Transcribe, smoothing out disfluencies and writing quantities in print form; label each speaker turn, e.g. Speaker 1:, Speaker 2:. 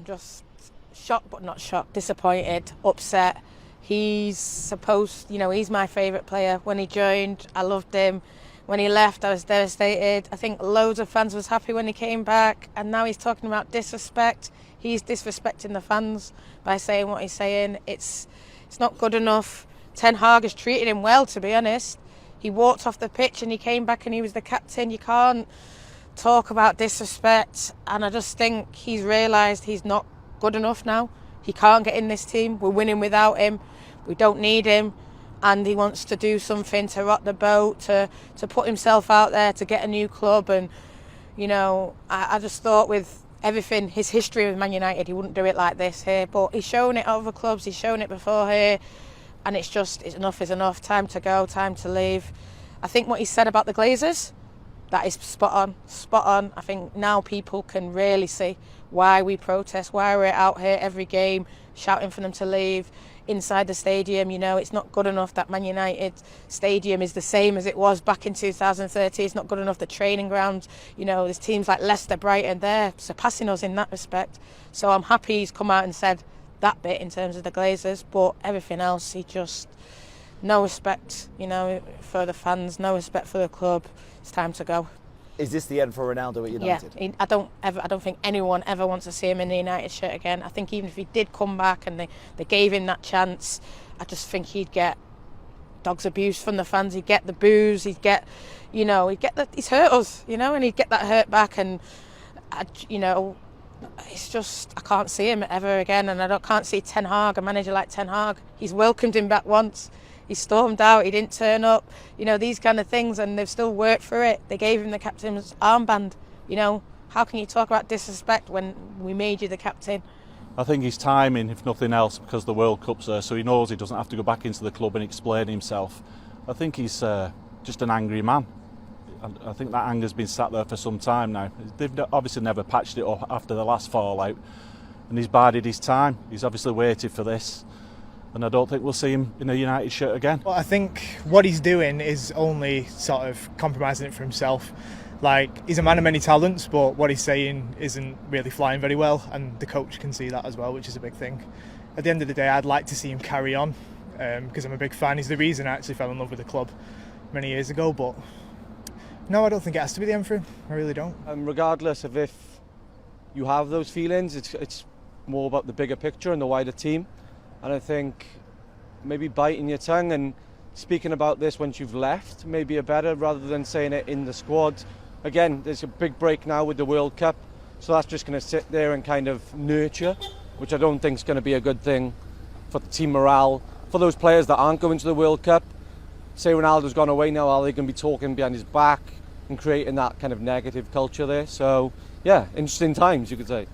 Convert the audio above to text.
Speaker 1: I'm just shocked, but not shocked, disappointed, upset. He's he's my favourite player. When he joined, I loved him. When he left, I was devastated. I think loads of fans was happy when he came back, and now he's talking about disrespect. He's disrespecting the fans by saying what he's saying. It's not good enough. Ten Hag has treated him well, to be honest. He walked off the pitch and he came back and he was the captain. You can't talk about disrespect, and I just think he's realised he's not good enough now. He can't get in this team. We're winning without him. We don't need him. And he wants to do something to rock the boat, to put himself out there, to get a new club. And, I just thought with everything, his history with Man United, he wouldn't do it like this here. But he's shown it at other clubs, he's shown it before here. And it's enough is enough. Time to go, time to leave. I think what he said about the Glazers, that is spot on. I think now people can really see why we protest, why we're out here every game shouting for them to leave. Inside the stadium, it's not good enough that Man United stadium is the same as it was back in 2013. It's not good enough the training ground. There's teams like Leicester, Brighton, they're surpassing us in that respect. So I'm happy he's come out and said that bit in terms of the Glazers, but everything else, he just no respect, for the fans, no respect for the club. It's time to go.
Speaker 2: Is this the end for Ronaldo at United?
Speaker 1: Yeah, I don't think anyone ever wants to see him in the United shirt again. I think even if he did come back and they gave him that chance, I just think he'd get dogs abuse from the fans. He'd get the boos. He's hurt us, and he'd get that hurt back. And it's just I can't see him ever again, and I can't see Ten Hag, a manager like Ten Hag. He's welcomed him back once. He stormed out, he didn't turn up, these kind of things, and they've still worked through it. They gave him the captain's armband. How can you talk about disrespect when we made you the captain?
Speaker 3: I think his timing, if nothing else, because the World Cup's there, so he knows he doesn't have to go back into the club and explain himself. I think he's just an angry man. I think that anger's been sat there for some time now. They've obviously never patched it up after the last fallout, and he's bided his time. He's obviously waited for this. And I don't think we'll see him in a United shirt again.
Speaker 4: Well, I think what he's doing is only sort of compromising it for himself. Like, he's a man of many talents, but what he's saying isn't really flying very well, and the coach can see that as well, which is a big thing. At the end of the day, I'd like to see him carry on, because I'm a big fan. He's the reason I actually fell in love with the club many years ago, but no, I don't think it has to be the end for him. I really don't.
Speaker 5: Regardless of if you have those feelings, it's more about the bigger picture and the wider team. And I think maybe biting your tongue and speaking about this once you've left may be better rather than saying it in the squad. Again, there's a big break now with the World Cup, so that's just going to sit there and kind of nurture, which I don't think is going to be a good thing for the team morale. For those players that aren't going to the World Cup, say Ronaldo's gone away now, are they going to be talking behind his back and creating that kind of negative culture there? So, yeah, interesting times, you could say.